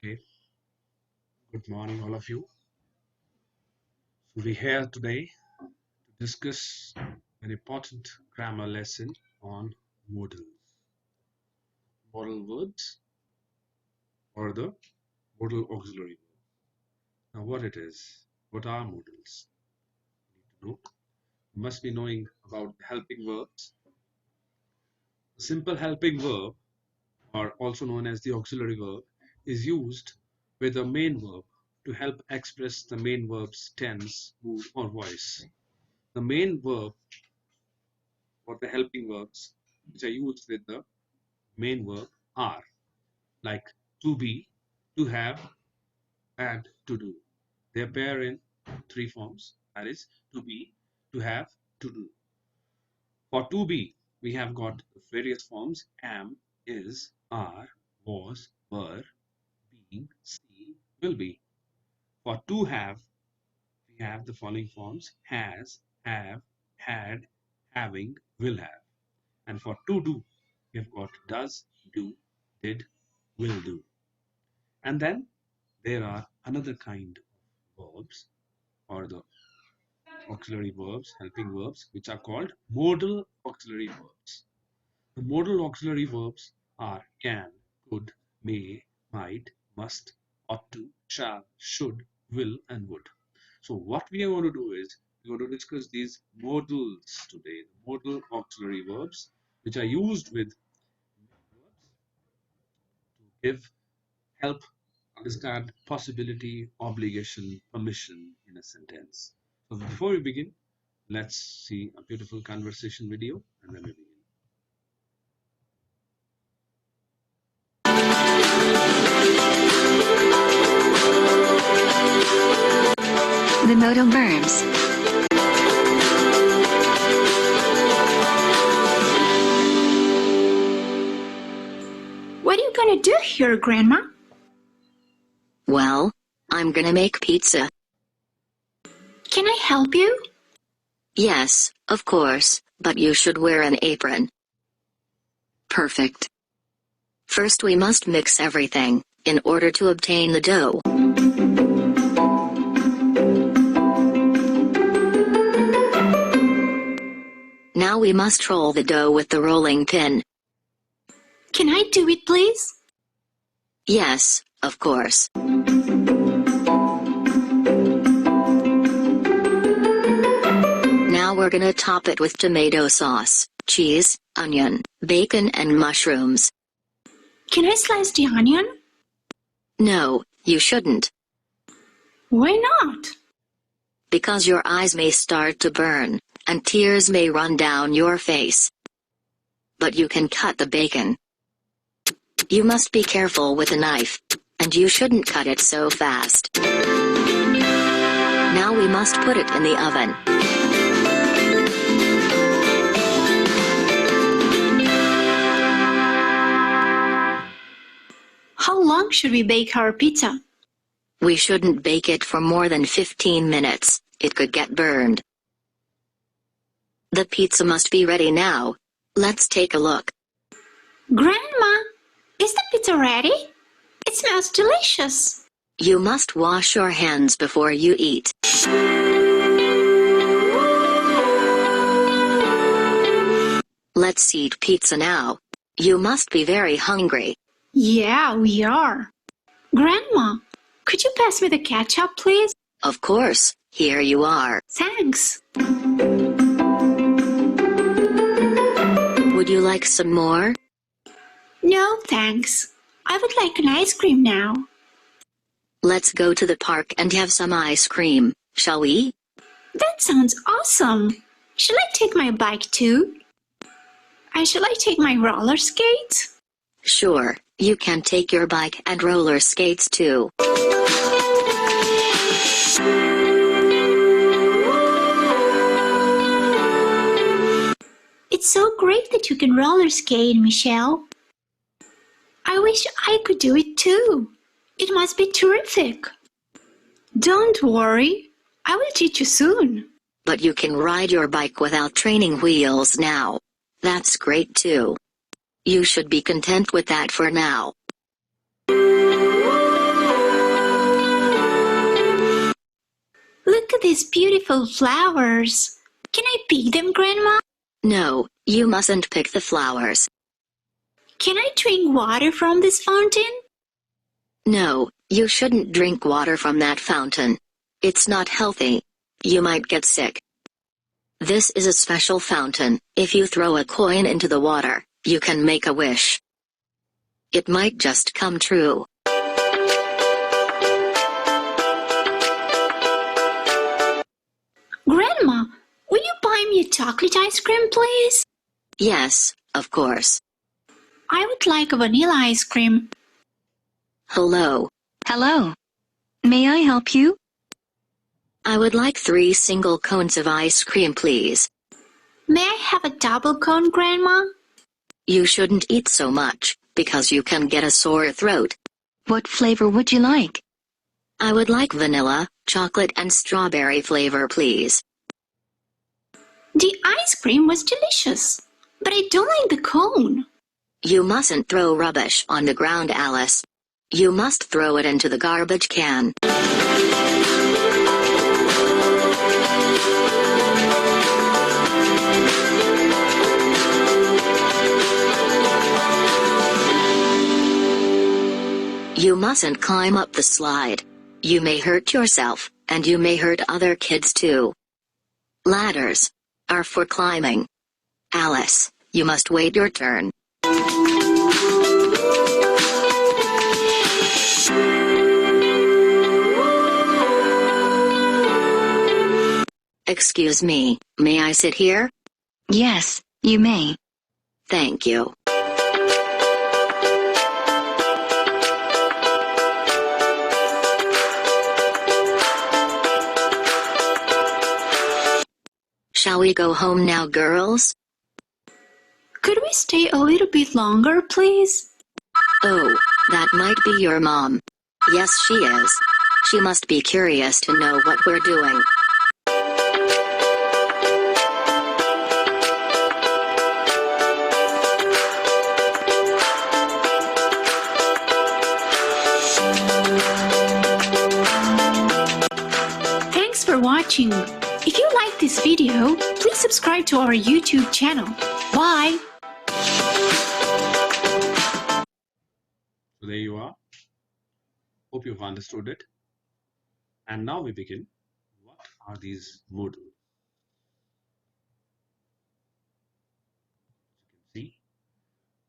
Okay, good morning, all of you. So we're here today to discuss an important grammar lesson on modals. Modal words or the modal auxiliary verb. Now, what it is? What are modals? You need to know. You must be knowing about helping verbs. A simple helping verb, or also known as the auxiliary verb, is used with a main verb to help express the main verb's tense, mood, or voice. The main verb or the helping verbs which are used with the main verb are like to be, to have, and to do. They appear in three forms, that is to be, to have, to do. For to be, we have got various forms: am, is, are, was, were, being, see, will be. For to have, we have the following forms: has, have, had, having, will have. And for to do, we've got does, do, did, will do. And then there are another kind of verbs or the auxiliary verbs, helping verbs, which are called modal auxiliary verbs. The modal auxiliary verbs are can, could, may, might, must, ought to, shall, should, will, and would. So what we are going to do is we're going to discuss these modals today, the modal auxiliary verbs, which are used with verbs to give help understand possibility, obligation, permission in a sentence. So before we begin, let's see a beautiful conversation video and then we begin. The modal verbs. What are you gonna do here, Grandma? Well, I'm gonna make pizza. Can I help you? Yes, of course, but you should wear an apron. Perfect. First we must mix everything, in order to obtain the dough. Now we must roll the dough with the rolling pin. Can I do it, please? Yes, of course. Now we're gonna top it with tomato sauce, cheese, onion, bacon and mushrooms. Can I slice the onion? No, you shouldn't. Why not? Because your eyes may start to burn, and tears may run down your face. But you can cut the bacon. You must be careful with a knife, and you shouldn't cut it so fast. Now we must put it in the oven. How long should we bake our pizza? We shouldn't bake it for more than 15 minutes, it could get burned. The pizza must be ready now. Let's take a look. Grandma, is the pizza ready? It smells delicious. You must wash your hands before you eat. Let's eat pizza now. You must be very hungry. Yeah, we are. Grandma, could you pass me the ketchup, please? Of course, here you are. Thanks. Would you like some more? No, thanks. I would like an ice cream now. Let's go to the park and have some ice cream, shall we? That sounds awesome. Shall I take my bike too? And shall I take my roller skates? Sure, you can take your bike and roller skates too. It's so great that you can roller skate, Michelle. I wish I could do it too. It must be terrific. Don't worry, I will teach you soon. But you can ride your bike without training wheels now. That's great too. You should be content with that for now. Look at these beautiful flowers. Can I pick them, Grandma? No, you mustn't pick the flowers. Can I drink water from this fountain? No, you shouldn't drink water from that fountain. It's not healthy. You might get sick. This is a special fountain. If you throw a coin into the water, you can make a wish. It might just come true. Grandma, will you buy me a chocolate ice cream, please? Yes, of course. I would like a vanilla ice cream. Hello. Hello. May I help you? I would like 3 single cones of ice cream, please. May I have a double cone, Grandma? You shouldn't eat so much, because you can get a sore throat. What flavor would you like? I would like vanilla, chocolate and strawberry flavor, please. The ice cream was delicious, but I don't like the cone. You mustn't throw rubbish on the ground, Alice. You must throw it into the garbage can. You mustn't climb up the slide. You may hurt yourself, and you may hurt other kids too. Ladders are for climbing. Alice, you must wait your turn. Excuse me, may I sit here? Yes, you may. Thank you. Shall we go home now, girls? Could we stay a little bit longer, please? Oh, that might be your mom. Yes, she is. She must be curious to know what we're doing. Thanks for watching. If you like this video, please subscribe to our YouTube channel. Bye! So there you are. Hope you've understood it. And now we begin. What are these modals? You can see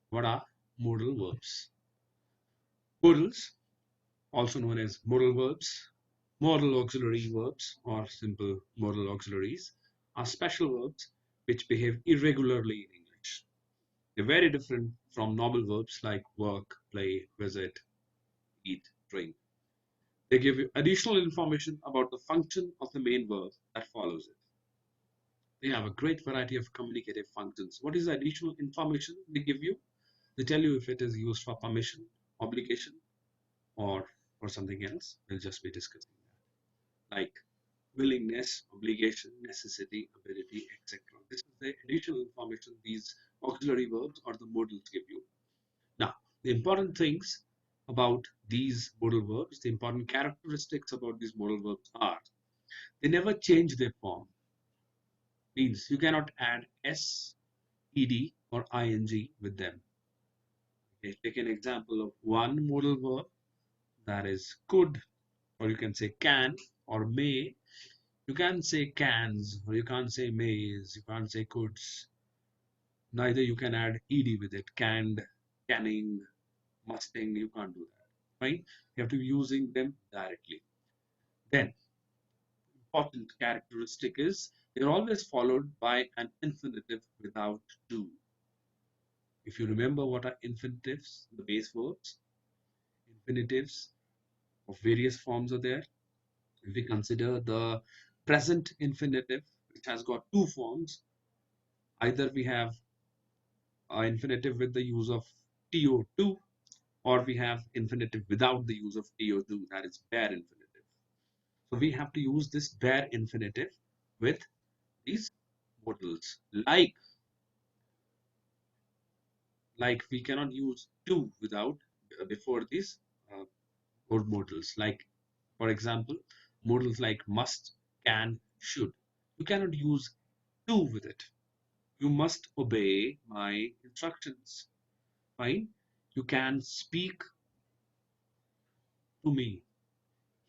what are modal verbs. Modals, also known as modal verbs, modal auxiliary verbs, or simple modal auxiliaries, are special verbs which behave irregularly in English. They're very different from normal verbs like work, play, visit, eat, drink. They give you additional information about the function of the main verb that follows it. They have a great variety of communicative functions. What is the additional information they give you? They tell you if it is used for permission, obligation, or for something else. We'll just be discussing that. Like willingness, obligation, necessity, ability, etc. This is the additional information these auxiliary verbs or the modals give you. Now, the important things about these modal verbs, the important characteristics about these modal verbs are they never change their form. Means you cannot add s, ed, or ing with them. Okay, take an example of one modal verb, that is could, or you can say can or may. You can't say cans, or you can't say mays, you can't say coulds. Neither you can add ed with it. Canned, canning, musting, you can't do that. Right? You have to be using them directly. Then, important characteristic is they're always followed by an infinitive without to. If you remember what are infinitives, the base verbs, infinitives of various forms are there. If we consider the present infinitive, which has got 2 forms, either we have an infinitive with the use of to, or we have infinitive without the use of to, that is bare infinitive. So we have to use this bare infinitive with these modals. Like we cannot use to without before these modals. Like for example, modals like must, can, should. You cannot use to with it. You must obey my instructions. Fine. You can speak to me.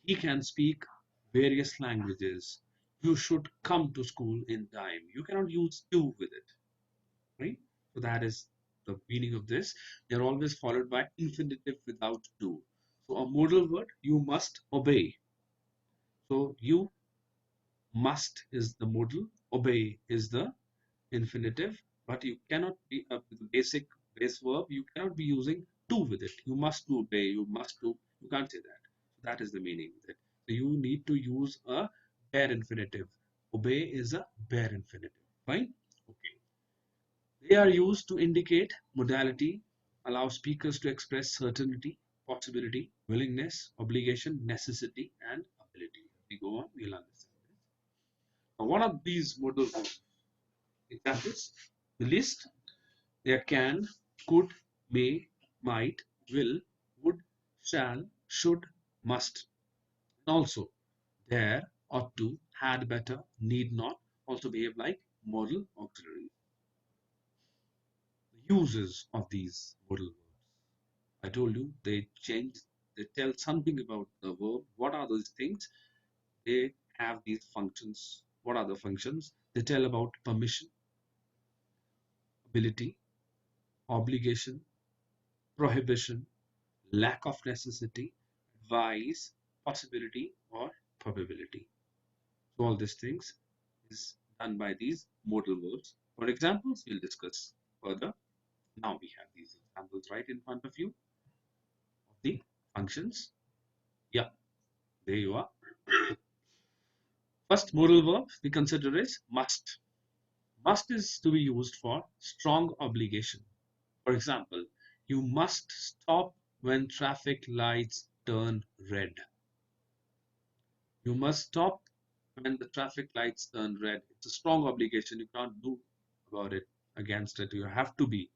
He can speak various languages. You should come to school in time. You cannot use to with it. Right? So that is the meaning of this. They are always followed by infinitive without to. So a modal word, you must obey. So you must is the modal, obey is the infinitive, but you cannot be the basic base verb. You cannot be using to with it. You must to obey. You must to. You can't say that. That is the meaning of it. So you need to use a bare infinitive. Obey is a bare infinitive. Fine. Okay. They are used to indicate modality, allow speakers to express certainty, possibility, willingness, obligation, necessity, and ability. As we go on, we'll understand this. Now, one of these modal examples, the list, there can, could, may, might, will, would, shall, should, must. And also, there, ought to, had better, need not, also behave like modal auxiliary. The uses of these modal verbs. I told you they change, they tell something about the verb. What are those things? They have these functions. What are the functions? They tell about permission, ability, obligation, prohibition, lack of necessity, advice, possibility, or probability. So all these things is done by these modal verbs. For examples, we'll discuss further. Now we have these examples right in front of you of the functions. Yeah, there you are. First modal verb we consider is must. Must is to be used for strong obligation. For example, you must stop when traffic lights turn red. You must stop when the traffic lights turn red. It's a strong obligation. You can't do about it, against it. You have to be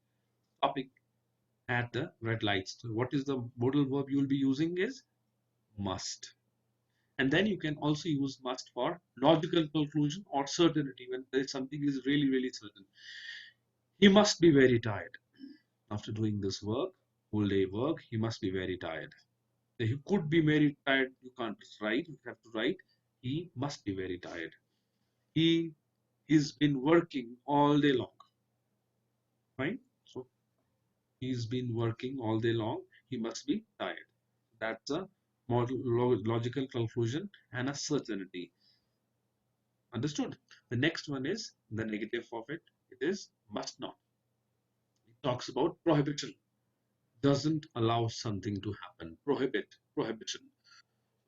stopping at the red lights. So what is the modal verb you will be using is must. And then you can also use must for logical conclusion or certainty when there is something is really, really certain. He must be very tired after doing this work, whole day work. He must be very tired. So he could be very tired. You can't write. You have to write. He must be very tired. He he's been working all day long. Right? So he's been working all day long. He must be tired. That's a model, logical conclusion and a certainty. Understood? The next one is the negative of it. It is must not. It talks about prohibition. Doesn't allow something to happen. Prohibit. Prohibition.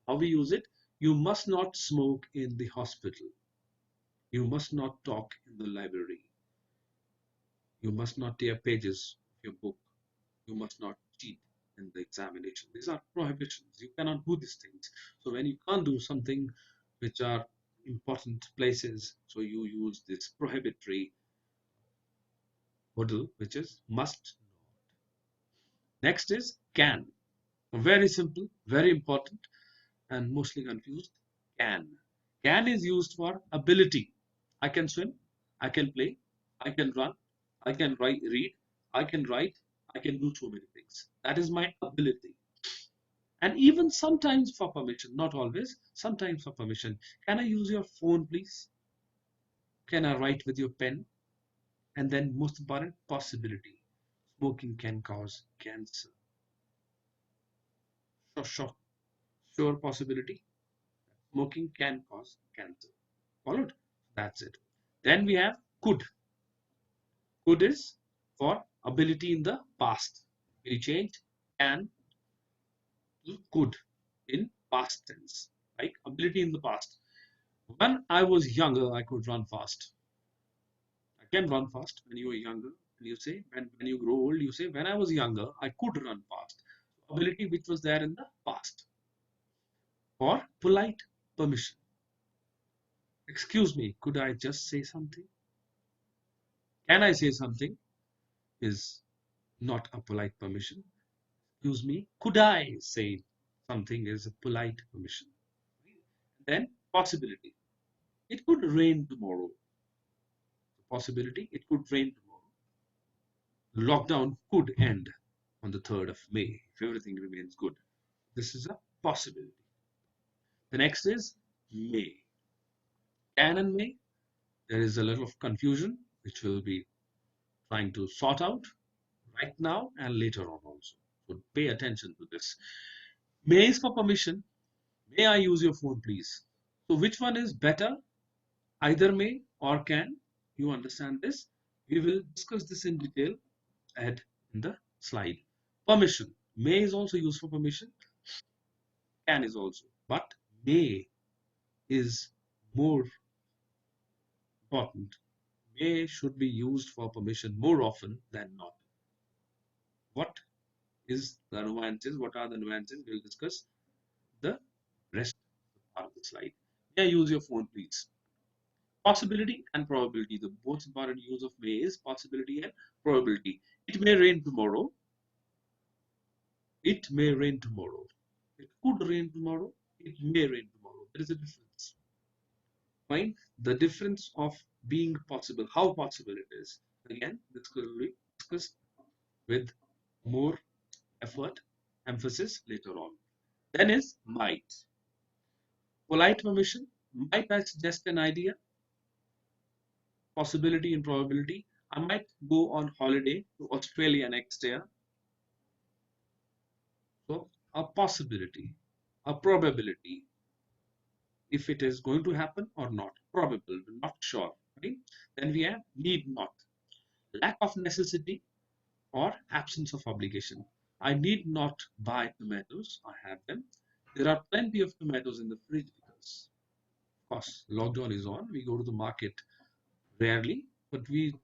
How we use it? You must not smoke in the hospital. You must not talk in the library. You must not tear pages of your book. You must not cheat in the examination. These are prohibitions. You cannot do these things. So when you can't do something which are important places, so you use this prohibitory modal, which is must not. Next is can. Very simple, very important, and mostly confused. Can. Can is used for ability. I can swim, I can play, I can run, I can read, I can write, I can do so many things. That is my ability. And even sometimes for permission, not always, sometimes for permission. Can I use your phone, please? Can I write with your pen? And then, most important, possibility. Smoking can cause cancer. Sure, sure, sure possibility. Smoking can cause cancer. Followed? That's it. Then we have could. Could is for ability in the past. We change can to could in past tense. Like ability in the past. When I was younger, I could run fast. I can run fast when you were younger. And you say, when you grow old, you say, when I was younger, I could run fast. Ability which was there in the past. Or polite permission. Excuse me, could I just say something? Can I say something? Is not a polite permission. Excuse me, could I say something is a polite permission? Then possibility. It could rain tomorrow. Possibility, it could rain tomorrow. Lockdown could end on the 3rd of May if everything remains good. This is a possibility. The next is may. Can and may. There is a little of confusion which we'll be trying to sort out right now and later on also. So pay attention to this. May is for permission. May I use your phone, please? So which one is better? Either may or can. You understand this? We will discuss this in detail ahead in the slide. Permission. May is also used for permission. Can is also. But may is more important. May should be used for permission more often than not. What is the nuances? What are the nuances? We'll discuss the rest part of the slide. May I use your phone, please? Possibility and probability. The most important use of may is possibility and probability. It may rain tomorrow. It may rain tomorrow. It could rain tomorrow. It may rain tomorrow. There is a difference. Fine. The difference of being possible, how possible it is. Again, this will be discussed with more effort, emphasis later on. Then is might. Polite permission. Might I suggest an idea? Possibility and probability. I might go on holiday to Australia next year. So a possibility, a probability, if it is going to happen or not. Probable, not sure. Right? Then we have need not. Lack of necessity or absence of obligation. I need not buy tomatoes. I have them. There are plenty of tomatoes in the fridge because, of course, lockdown is on. We go to the market rarely, but we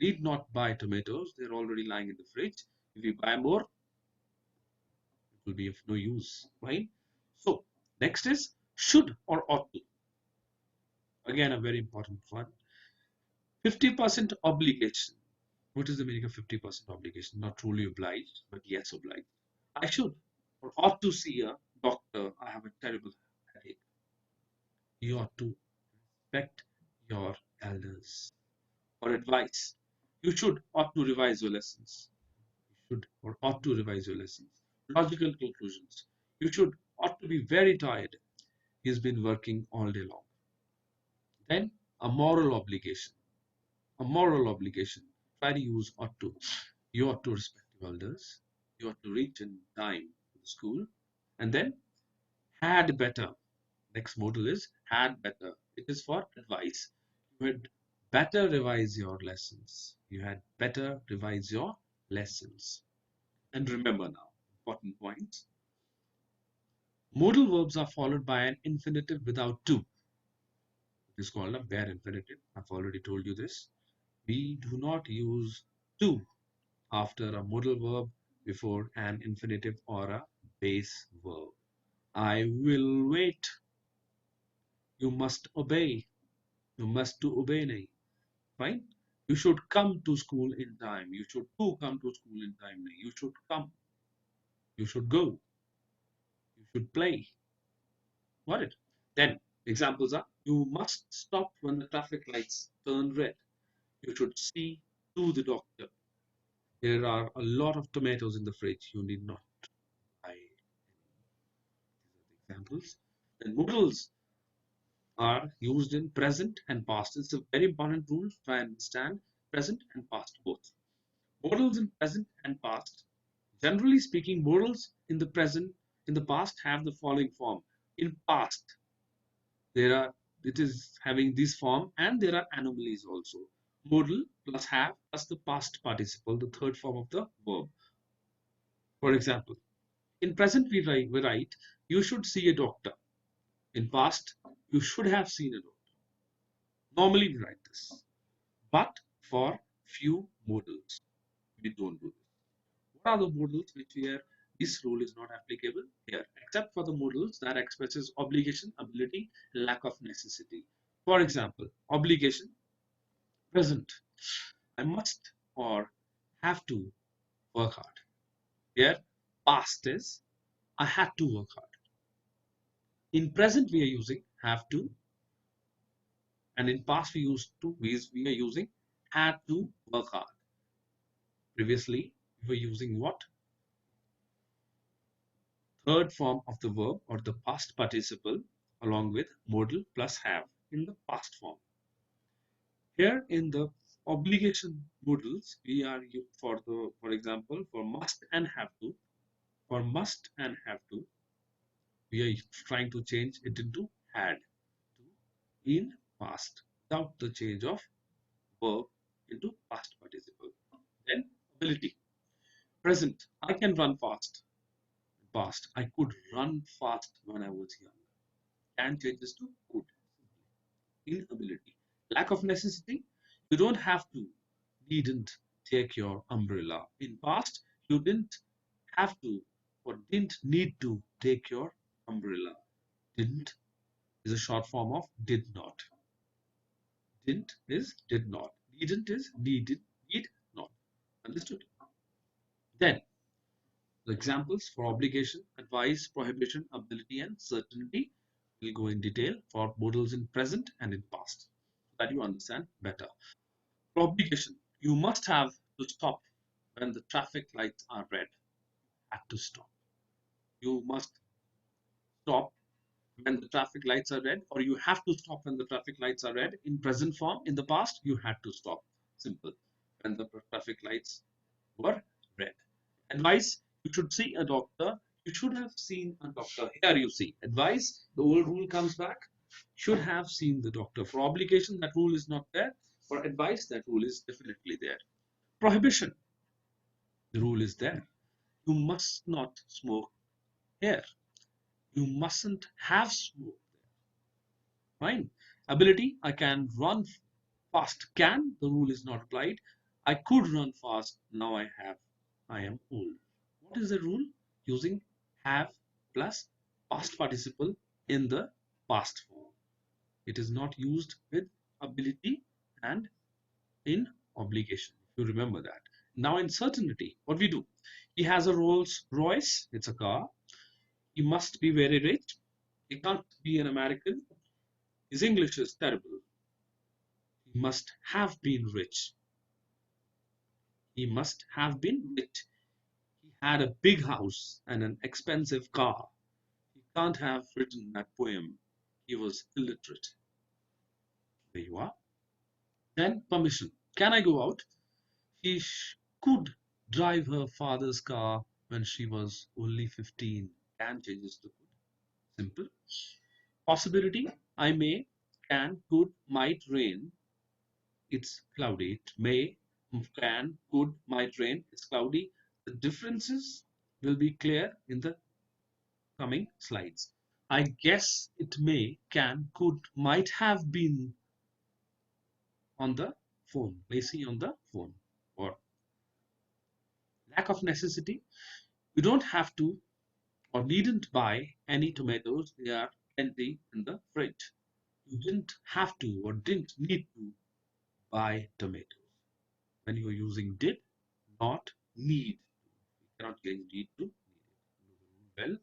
need not buy tomatoes. They're already lying in the fridge. If we buy more, it will be of no use, right? So next is should or ought to. Again, a very important one. 50% obligation. What is the meaning of 50% obligation? Not truly obliged, but yes obliged. I should or ought to see a doctor. I have a terrible headache. You ought to respect your elders. Or advice. You should ought to revise your lessons. You should or ought to revise your lessons. Logical conclusions. You should ought to be very tired. He's been working all day long. Then a moral obligation. A moral obligation. Try to use ought to. You ought to respect your elders. You ought to reach in time to the school. And then had better. Next modal is had better. It is for advice. You had better revise your lessons. You had better revise your lessons. And remember now, important points. Modal verbs are followed by an infinitive without to. It is called a bare infinitive. I've already told you this. We do not use to after a modal verb before an infinitive or a base verb. I will wait. You must obey. You must to obey nahi. Fine. You should come to school in time. You should to come to school in time nahi. You should come. You should go. You should play. Got it? Then examples are you must stop when the traffic lights turn red. You should see to the doctor. There are a lot of tomatoes in the fridge. You need not buy. These are the examples. Then modals are used in present and past. It's a very important rule to try and understand present and past both. Modals in present and past. Generally speaking, modals in the present, in the past have the following form. In past, there are it is having this form and there are anomalies also. Modal plus have plus the past participle, the third form of the verb. For example, in present we write you should see a doctor. In past, you should have seen a doctor. Normally we write this. But for few modals, we don't do this. What are the modals where this rule is not applicable? Here, except for the modals that expresses obligation, ability, lack of necessity. For example, obligation, present. I must or have to work hard. Here, past is I had to work hard. In present, we are using have to. And in past we are using had to work hard. Previously we were using what? Third form of the verb or the past participle along with modal plus have in the past form. Here in the obligation modals, we are for example, for must and have to. For must and have to, we are trying to change it into had to in past without the change of verb into past participle. Then ability. Present. I can run fast. Past. I could run fast when I was young. Can changes to could. Inability. Lack of necessity. You don't have to. Didn't take your umbrella. In past, you didn't have to or didn't need to take your umbrella. Didn't is a short form of did not. Didn't is did not. Didn't is needed, need not. Understood? Then the examples for obligation, advice, prohibition, ability, and certainty will go in detail for modals in present and in past so that you understand better. For obligation, you must have to stop when the traffic lights are red. Have to stop. You must stop when the traffic lights are red, or you have to stop when the traffic lights are red. In present form, in the past, you had to stop. Simple. When the traffic lights were red. Advice, you should see a doctor. You should have seen a doctor. Here you see. Advice, the old rule comes back. Should have seen the doctor. For obligation, that rule is not there. For advice, that rule is definitely there. Prohibition, the rule is there. You must not smoke here. You mustn't have smoke. Fine. Ability, I can run fast. Can, the rule is not applied. I could run fast. Now I have. I am old. What is the rule? Using have plus past participle in the past form. It is not used with ability and in obligation. You remember that. Now in certainty, what we do? He has a Rolls Royce. It's a car. He must be very rich. He can't be an American. His English is terrible. He must have been rich. He must have been rich. He had a big house and an expensive car. He can't have written that poem. He was illiterate. There you are. Then permission. Can I go out? She could drive her father's car when she was only 15. Can changes to could. Simple. Possibility. I may, can, could, might rain. It's cloudy. It may, can, could, might rain. It's cloudy. The differences will be clear in the coming slides. I guess it may, can, could, might have been on the phone. May see on the phone. Or lack of necessity. You don't have to or needn't buy any tomatoes. They are plenty in the fridge. You didn't have to or didn't need to buy tomatoes. When you are using did, not need. You cannot change need to need. Well,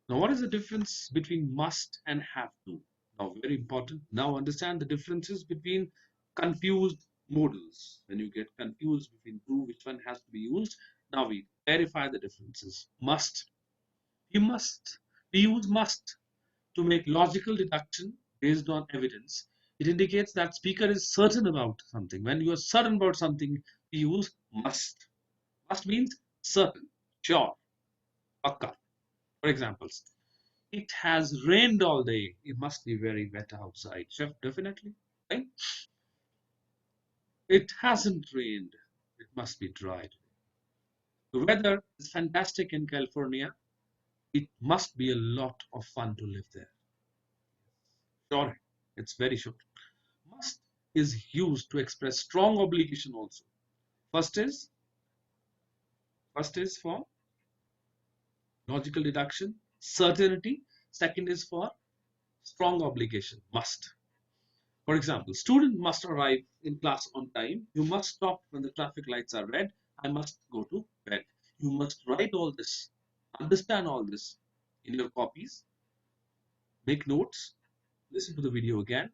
now what is the difference between must and have to? Now, very important. Now understand the differences between confused modals. When you get confused between two, which one has to be used? Now we clarify the differences. Must. You must. We use must to make logical deduction based on evidence. It indicates that speaker is certain about something. When you are certain about something, you use must. Must means certain, sure, pakka. For examples, it has rained all day. It must be very wet outside. Chef, definitely. Right? It hasn't rained. It must be dry. The weather is fantastic in California. It must be a lot of fun to live there. Sure, it's very sure. Must is used to express strong obligation also. First is first is for logical deduction, certainty. Second is for strong obligation, must. For example, student must arrive in class on time. You must stop when the traffic lights are red. I must go to bed. You must write all this, understand all this in your copies, make notes, listen to the video again.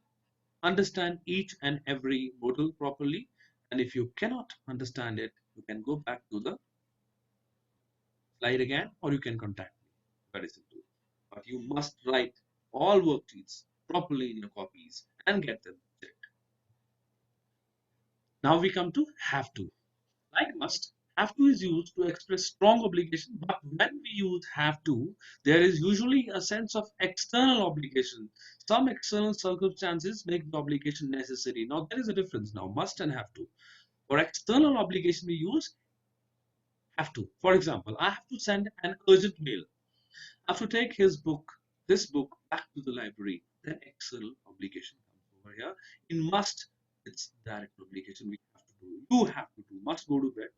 understand each and every modal properly. And if you cannot understand it, you can go back to the slide again, or you can contact me. Very simple. But you must write all worksheets properly in your copies and get them checked. Now we come to have to. Like must, have to is used to express strong obligation, but when we use have to, there is usually a sense of external obligation. Some external circumstances make the obligation necessary. Now there is a difference now, must and have to. For external obligation, we use have to. For example, I have to send an urgent mail. I have to take this book back to the library. Then external obligation comes over here. In must, it's direct obligation we have to do. You have to do. Must go to bed.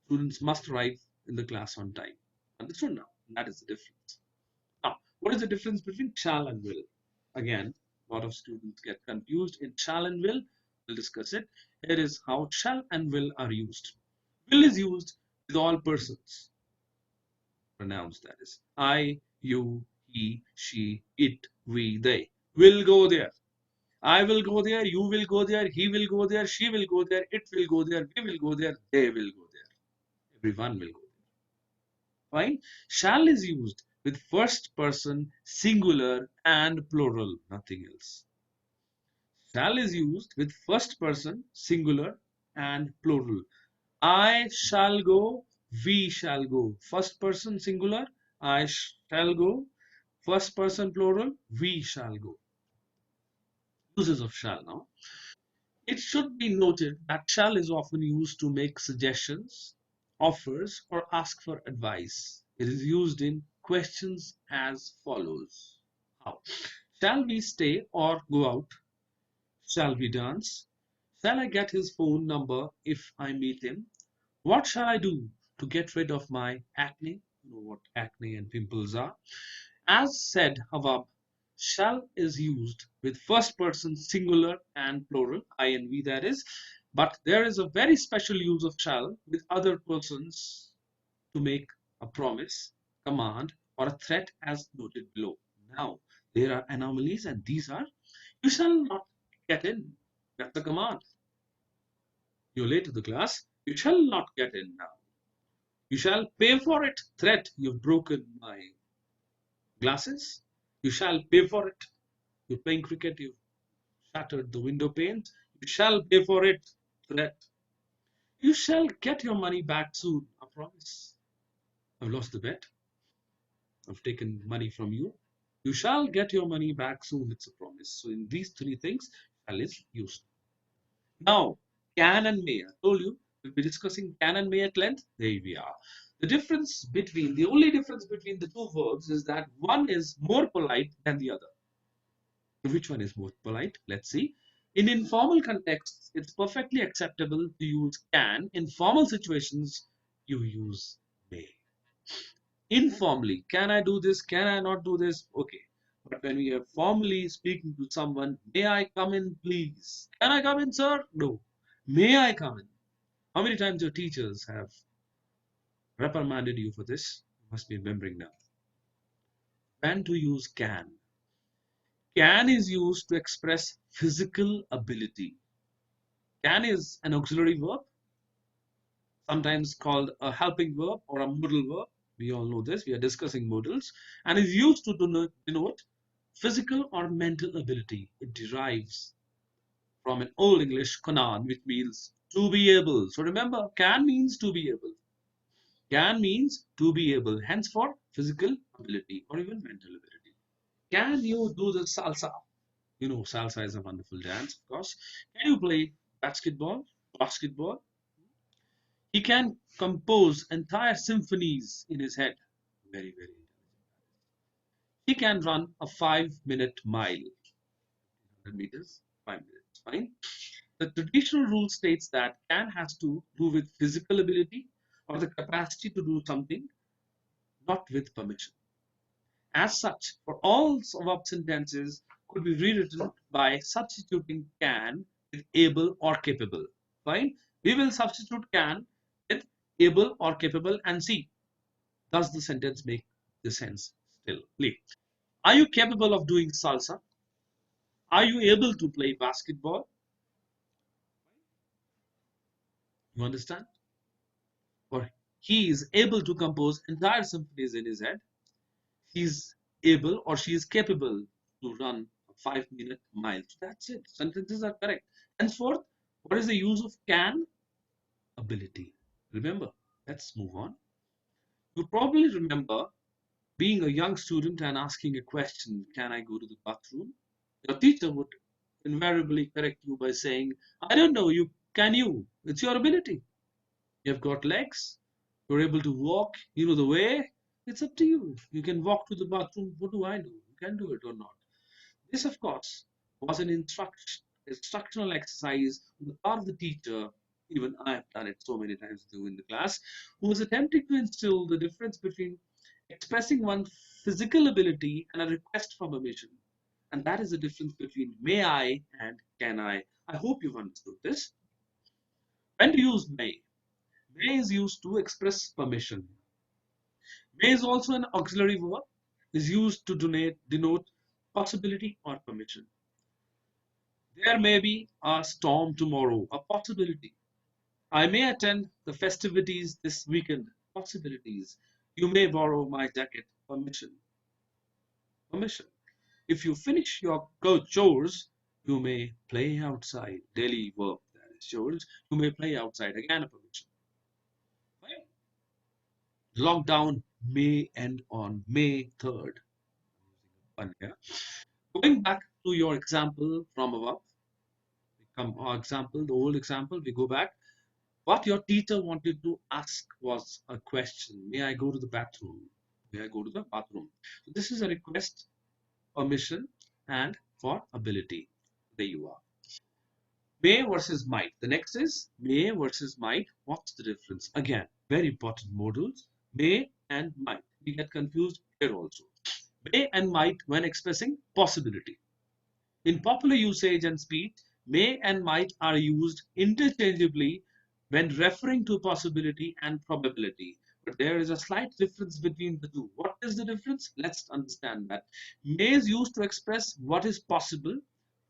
Students must arrive in the class on time. Understood now? That is the difference. Now, what is the difference between shall and will? Again, a lot of students get confused in shall and will. We'll discuss it. Here is how shall and will are used. Will is used with all persons, pronouns that is. I, you, he, she, it, we, they. Will go there. I will go there, you will go there, he will go there, she will go there, it will go there, we will go there, they will go there. Everyone will go there. Fine. Shall is used with first person, singular, and plural, nothing else. Shall is used with first person, singular, and plural. I shall go, we shall go. First person, singular, I shall go. First person, plural, we shall go. Uses of shall now. It should be noted that shall is often used to make suggestions, offers, or ask for advice. It is used in questions as follows. How? Shall we stay or go out? Shall we dance? Shall I get his phone number if I meet him? What shall I do to get rid of my acne? You know what acne and pimples are. As said above, shall is used with first person singular and plural, I and we that is, but there is a very special use of shall with other persons to make a promise, command, or a threat as noted below. Now, there are anomalies, and these are you shall not get in. That's the command. You're late to the class. You shall not get in now. You shall pay for it. Threat, you've broken my glasses. You shall pay for it. You're playing cricket, you shattered the window panes. You shall pay for it. Threat. You shall get your money back soon. I promise. I've lost the bet. I've taken money from you. You shall get your money back soon. It's a promise. So in these three things, shall is used. Now, can and may. I told you we'll be discussing can and may at length. There we are. The only difference between the two verbs is that one is more polite than the other. Which one is more polite? Let's see. In informal contexts, it's perfectly acceptable to use can. In formal situations, you use may. Informally, can I do this? Can I not do this? Okay. But when we are formally speaking to someone, may I come in, please? Can I come in, sir? No. May I come in? How many times your teachers have reprimanded you for this? You must be remembering now. When to use can? Can is used to express physical ability. Can is an auxiliary verb, sometimes called a helping verb or a modal verb. We all know this. We are discussing modals, and is used to denote physical or mental ability. It derives from an Old English konan, which means to be able. So remember, can means to be able. Can means to be able. Hence for physical ability or even mental ability. Can you do the salsa? You know, salsa is a wonderful dance, of course. Can you play basketball? Basketball? He can compose entire symphonies in his head. Very, very intelligent. He can run a 5 minute mile. 100 meters, 5 minutes. Fine. The traditional rule states that can has to do with physical ability or the capacity to do something, not with permission. As such, for all above sentences could be rewritten by substituting can with able or capable. Fine. We will substitute can with able or capable and see does the sentence make the sense still. Are you capable of doing salsa? Are you able to play basketball? You understand? Or he is able to compose entire symphonies in his head. He's able or she is capable to run a 5 minute mile. So that's it. Sentences are correct. Henceforth, what is the use of can? Ability. Remember, let's move on. You probably remember being a young student and asking a question, can I go to the bathroom? Your teacher would invariably correct you by saying, I don't know, you can you? It's your ability. You've got legs, you're able to walk, you know the way. It's up to you. You can walk to the bathroom. What do I know? You can do it or not. This, of course, was an instructional exercise on the part of the teacher. Even I have done it so many times too in the class, who was attempting to instill the difference between expressing one's physical ability and a request for permission. And that is the difference between may I and can I. I hope you've understood this. When to use may? May is used to express permission. May is also an auxiliary verb, is used to denote possibility or permission. There may be a storm tomorrow, a possibility. I may attend the festivities this weekend, possibilities. You may borrow my jacket, permission. Permission. If you finish your chores, you may play outside. Daily verb, that is chores. You may play outside. Again, a permission. Right? Lockdown may end on May 3rd. Fun, yeah? Going back to your example from above, come our example, the old example, we go back. What your teacher wanted to ask was a question. May I go to the bathroom? May I go to the bathroom? So this is a request, permission, and for ability. There you are. May versus might. The next is may versus might. What's the difference? Again, very important modals. May and might. We get confused here also. May and might when expressing possibility. In popular usage and speech, may and might are used interchangeably when referring to possibility and probability. But there is a slight difference between the two. What is the difference? Let's understand that. May is used to express what is possible,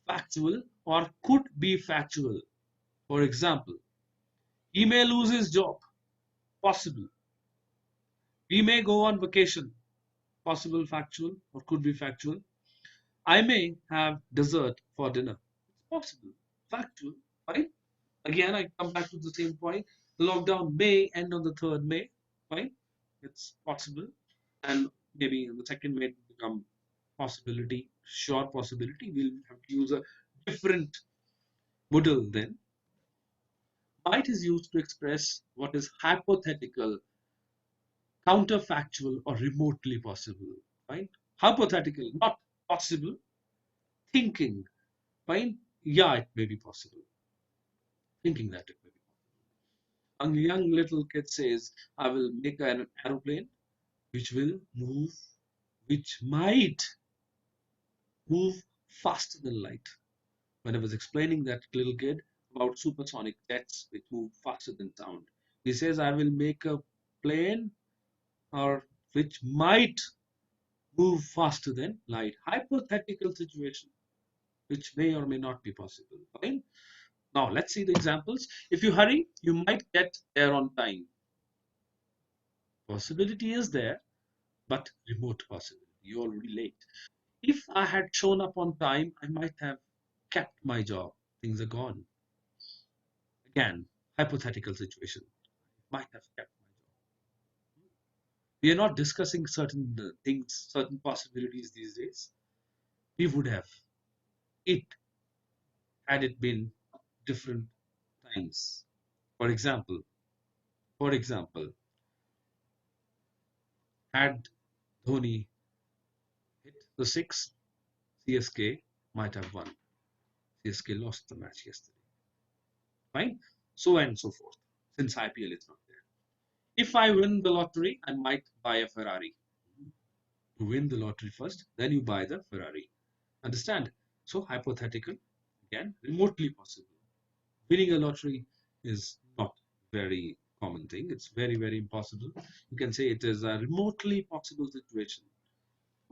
factual, or could be factual. For example, he may lose his job, possible. We may go on vacation, possible, factual, or could be factual. I may have dessert for dinner. It's possible, factual, right? Again, I come back to the same point. The lockdown may end on the 3rd May, right? It's possible. And maybe the 2nd May become possibility, sure possibility. We'll have to use a different modal then. Might is used to express what is hypothetical, counterfactual, or remotely possible, right? Hypothetical, not possible. Thinking, fine. Yeah, it may be possible. Thinking that it may be possible. A young little kid says, I will make an aeroplane which will move, which might move faster than light. When I was explaining that little kid about supersonic jets which move faster than sound, he says, I will make a plane or which might move faster than light. Hypothetical situation which may or may not be possible. Fine. Now let's see the examples. If you hurry, you might get there on time. Possibility is there, but remote possibility. You're already late. If I had shown up on time, I might have kept my job. Things are gone. Again, hypothetical situation. Might have kept my job. We are not discussing certain things, certain possibilities these days. We would have it had it been different times. For example, for example, had Dhoni hit the six, CSK might have won. CSK lost the match yesterday. Fine? So on and so forth. Since IPL is not there. If I win the lottery, I might buy a Ferrari. You win the lottery first, then you buy the Ferrari. Understand? So hypothetical, again, remotely possible. Winning a lottery is not very common thing. It's very, very impossible. You can say it is a remotely possible situation.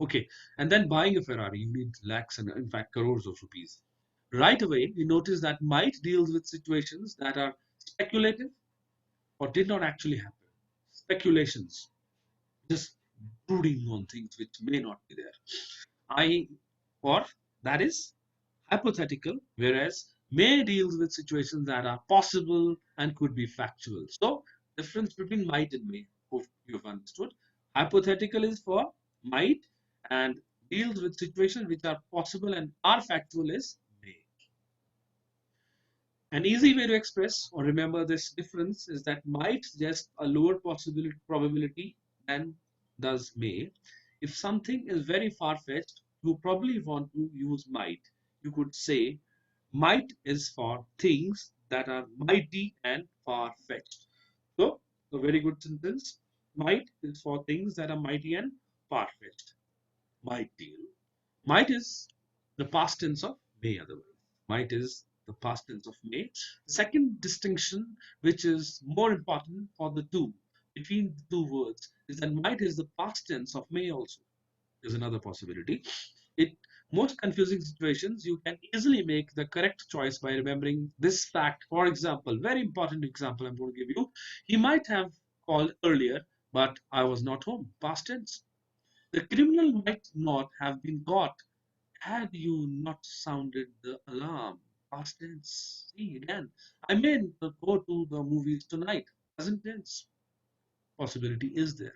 Okay, and then buying a Ferrari, you need lakhs and in fact crores of rupees. Right away, you notice that might deals with situations that are speculative or did not actually happen. Speculations, just brooding on things which may not be there. I or that is hypothetical, whereas may deals with situations that are possible and could be factual. So difference between might and may, hope you've understood. Hypothetical is for might and deals with situations which are possible and are factual is may. An easy way to express or remember this difference is that might suggests a lower possibility probability than does may. If something is very far-fetched, you probably want to use might. You could say might is for things that are mighty and far-fetched. So, a very good sentence. Might is for things that are mighty and far-fetched. Might deal. Might is the past tense of may otherwise. Might is the past tense of may. Second distinction, which is more important for the two, between the two words, is that might is the past tense of may also. Is another possibility. It most confusing situations, you can easily make the correct choice by remembering this fact. For example, very important example I'm going to give you. He might have called earlier, but I was not home. Past tense. The criminal might not have been caught had you not sounded the alarm. Past tense. See again. I may not go to the movies tonight. Present tense. Possibility is there.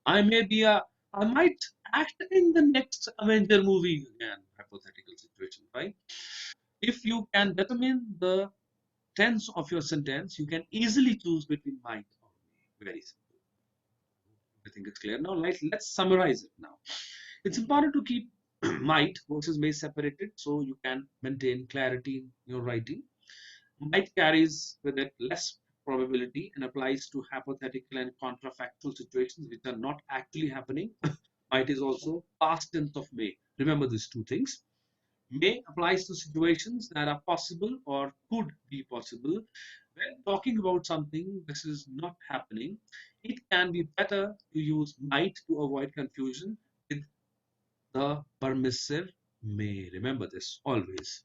I may be a I might act in the next Avenger movie again. Hypothetical situation, right? If you can determine the tense of your sentence, you can easily choose between might or may. Very simple. I think it's clear now. Let's summarize it now. It's important to keep might versus may separated so you can maintain clarity in your writing. Might carries with it less probability and applies to hypothetical and contrafactual situations which are not actually happening. Might is also past tense of may. Remember these two things. May applies to situations that are possible or could be possible. When talking about something this is not happening, it can be better to use might to avoid confusion with the permissive may. Remember this always.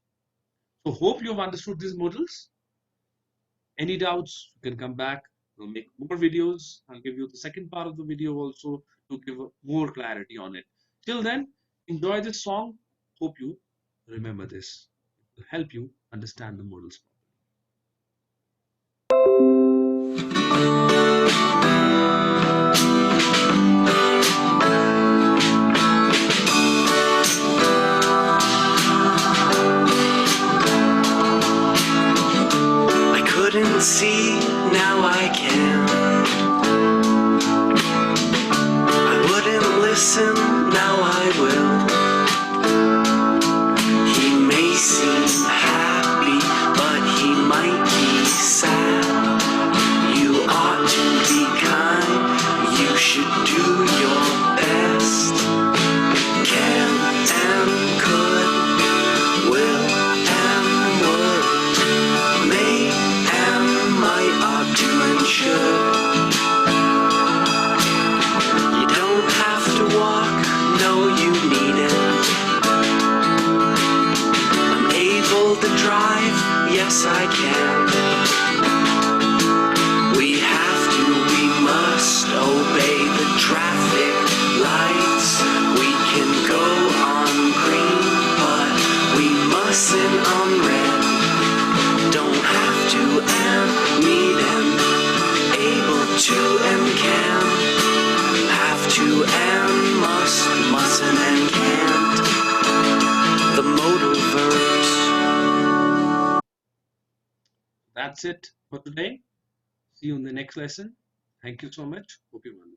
So hope you have understood these models. Any doubts, you can come back. We'll make more videos. I'll give you the second part of the video also to give more clarity on it. Till then, enjoy this song. Hope you remember this. It will help you understand the models. I couldn't see, now I can. I wouldn't listen, now I will. He may seem happy, but he might be sad. You ought to be kind, you should do your best. Can and could, will and would, may and might, ought to and should. You don't have to walk, no you needn't. I'm able to drive, yes I can. We have to, we must obey the traffic lights. We can go on green, but we mustn't on red. Don't have to and need and able to and can. Have to and must, mustn't and can't. The modal verbs. That's it for today. See you in the next lesson. Thank you so much. Hope you understand.